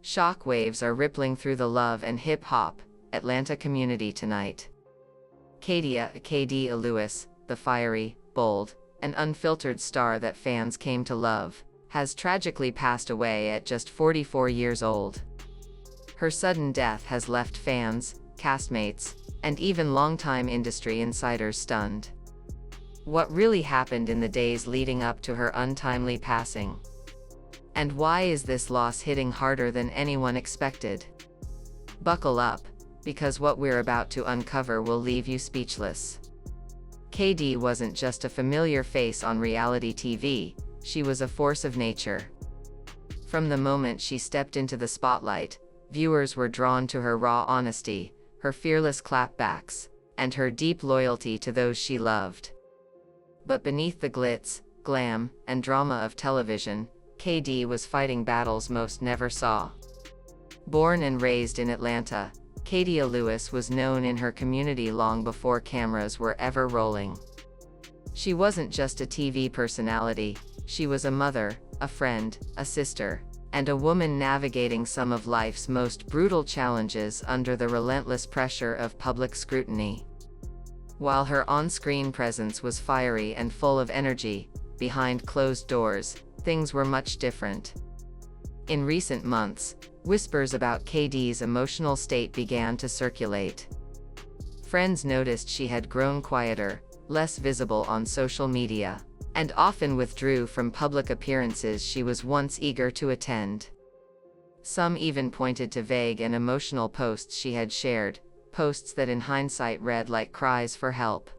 Shock waves are rippling through the love and hip-hop Atlanta community tonight. Khadiyah Lewis, the fiery, bold, and unfiltered star that fans came to love, has tragically passed away at just 44 years old. Her sudden death has left fans, castmates, and even longtime industry insiders stunned. What really happened in the days leading up to her untimely passing? And why is this loss hitting harder than anyone expected? Buckle up, because what we're about to uncover will leave you speechless. KD wasn't just a familiar face on reality TV, she was a force of nature. From the moment she stepped into the spotlight, viewers were drawn to her raw honesty, her fearless clapbacks, and her deep loyalty to those she loved. But beneath the glitz, glam, and drama of television, KD was fighting battles most never saw. Born and raised in Atlanta, Khadiyah Lewis was known in her community long before cameras were ever rolling. She wasn't just a TV personality, she was a mother, a friend, a sister, and a woman navigating some of life's most brutal challenges under the relentless pressure of public scrutiny. While her on-screen presence was fiery and full of energy, behind closed doors, things were much different. In recent months, whispers about KD's emotional state began to circulate. Friends noticed she had grown quieter, less visible on social media, and often withdrew from public appearances she was once eager to attend. Some even pointed to vague and emotional posts she had shared, posts that in hindsight read like cries for help.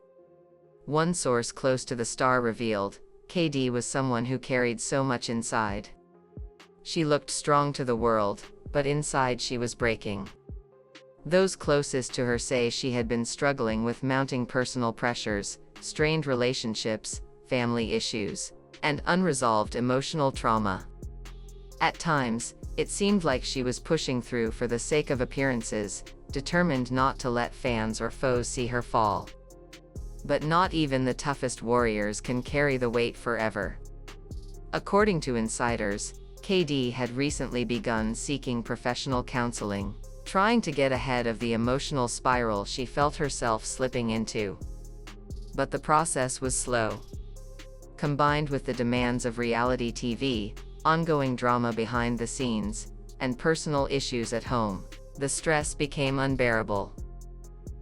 One source close to the star revealed, KD was someone who carried so much inside. She looked strong to the world, but inside she was breaking. Those closest to her say she had been struggling with mounting personal pressures, strained relationships, family issues, and unresolved emotional trauma. At times, it seemed like she was pushing through for the sake of appearances, determined not to let fans or foes see her fall. But not even the toughest warriors can carry the weight forever. According to insiders, KD had recently begun seeking professional counseling, trying to get ahead of the emotional spiral she felt herself slipping into. But the process was slow. Combined with the demands of reality TV, ongoing drama behind the scenes, and personal issues at home, the stress became unbearable.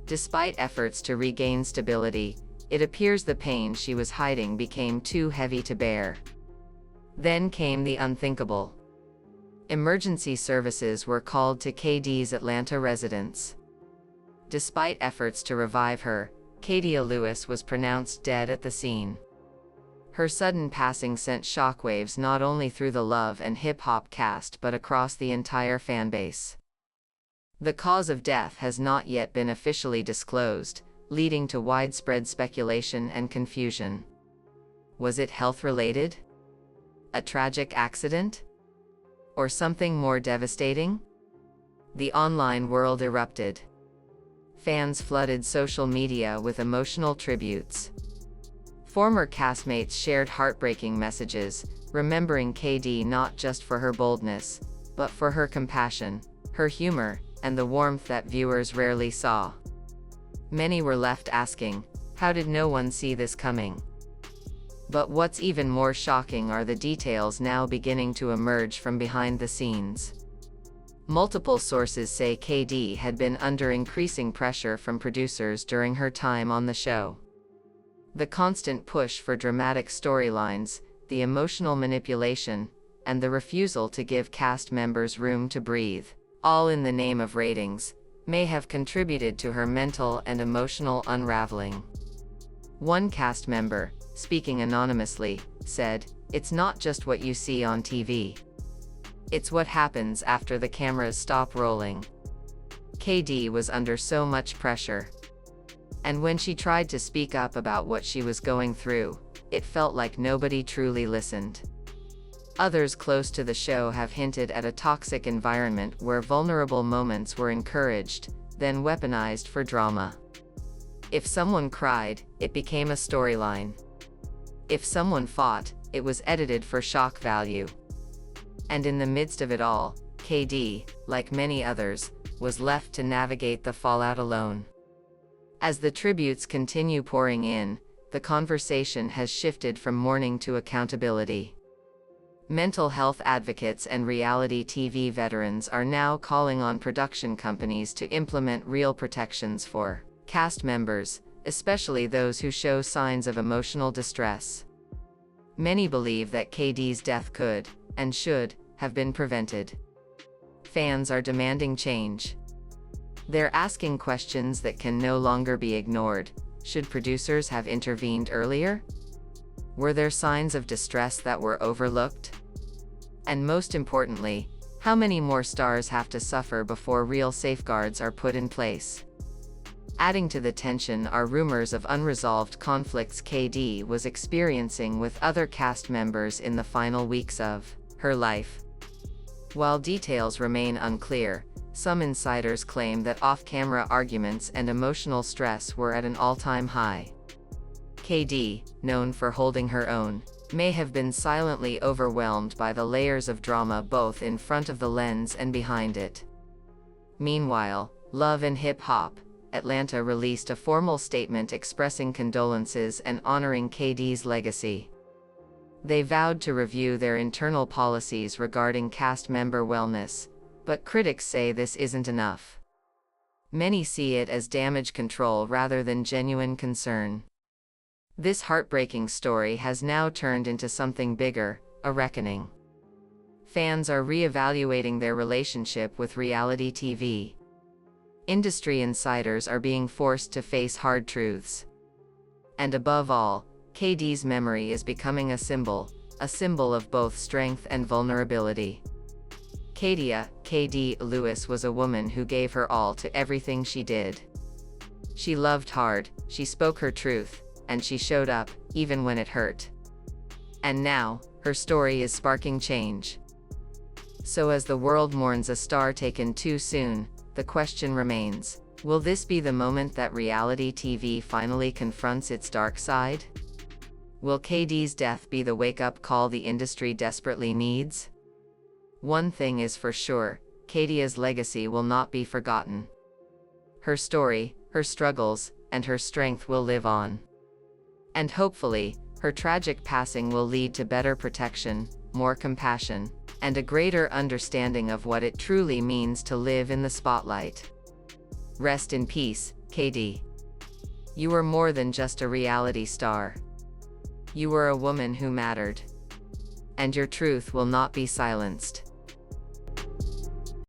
Despite efforts to regain stability, it appears the pain she was hiding became too heavy to bear. Then came the unthinkable. Emergency services were called to KD's Atlanta residence. Despite efforts to revive her, Khadiyah Lewis was pronounced dead at the scene. Her sudden passing sent shockwaves not only through the love and hip-hop cast but across the entire fanbase. The cause of death has not yet been officially disclosed, leading to widespread speculation and confusion. Was it health-related? A tragic accident? Or something more devastating? The online world erupted. Fans flooded social media with emotional tributes. Former castmates shared heartbreaking messages, remembering KD not just for her boldness, but for her compassion, her humor, and the warmth that viewers rarely saw. Many were left asking, how did no one see this coming? But what's even more shocking are the details now beginning to emerge from behind the scenes. Multiple sources say KD had been under increasing pressure from producers during her time on the show. The constant push for dramatic storylines, the emotional manipulation, and the refusal to give cast members room to breathe, all in the name of ratings, may have contributed to her mental and emotional unraveling. One cast member, speaking anonymously, said, "It's not just what you see on TV. It's what happens after the cameras stop rolling." KD was under so much pressure. And when she tried to speak up about what she was going through, it felt like nobody truly listened. Others close to the show have hinted at a toxic environment where vulnerable moments were encouraged, then weaponized for drama. If someone cried, it became a storyline. If someone fought, it was edited for shock value. And in the midst of it all, KD, like many others, was left to navigate the fallout alone. As the tributes continue pouring in, the conversation has shifted from mourning to accountability. Mental health advocates and reality TV veterans are now calling on production companies to implement real protections for cast members, especially those who show signs of emotional distress. Many believe that KD's death could, and should, have been prevented. Fans are demanding change. They're asking questions that can no longer be ignored. Should producers have intervened earlier? Were there signs of distress that were overlooked? And most importantly, how many more stars have to suffer before real safeguards are put in place? Adding to the tension are rumors of unresolved conflicts KD was experiencing with other cast members in the final weeks of her life. While details remain unclear, some insiders claim that off-camera arguments and emotional stress were at an all-time high. KD, known for holding her own, may have been silently overwhelmed by the layers of drama both in front of the lens and behind it. Meanwhile, Love and Hip Hop Atlanta released a formal statement expressing condolences and honoring KD's legacy. They vowed to review their internal policies regarding cast member wellness, but critics say this isn't enough. Many see it as damage control rather than genuine concern. This heartbreaking story has now turned into something bigger, a reckoning. Fans are re-evaluating their relationship with reality TV. Industry insiders are being forced to face hard truths. And above all, KD's memory is becoming a symbol of both strength and vulnerability. Khadiyah, KD Lewis was a woman who gave her all to everything she did. She loved hard, she spoke her truth, and she showed up, even when it hurt. And now, her story is sparking change. So as the world mourns a star taken too soon, the question remains, will this be the moment that reality TV finally confronts its dark side? Will KD's death be the wake-up call the industry desperately needs? One thing is for sure, Khadiyah's legacy will not be forgotten. Her story, her struggles, and her strength will live on. And hopefully, her tragic passing will lead to better protection, more compassion, and a greater understanding of what it truly means to live in the spotlight. Rest in peace, KD. You were more than just a reality star. You were a woman who mattered. And your truth will not be silenced.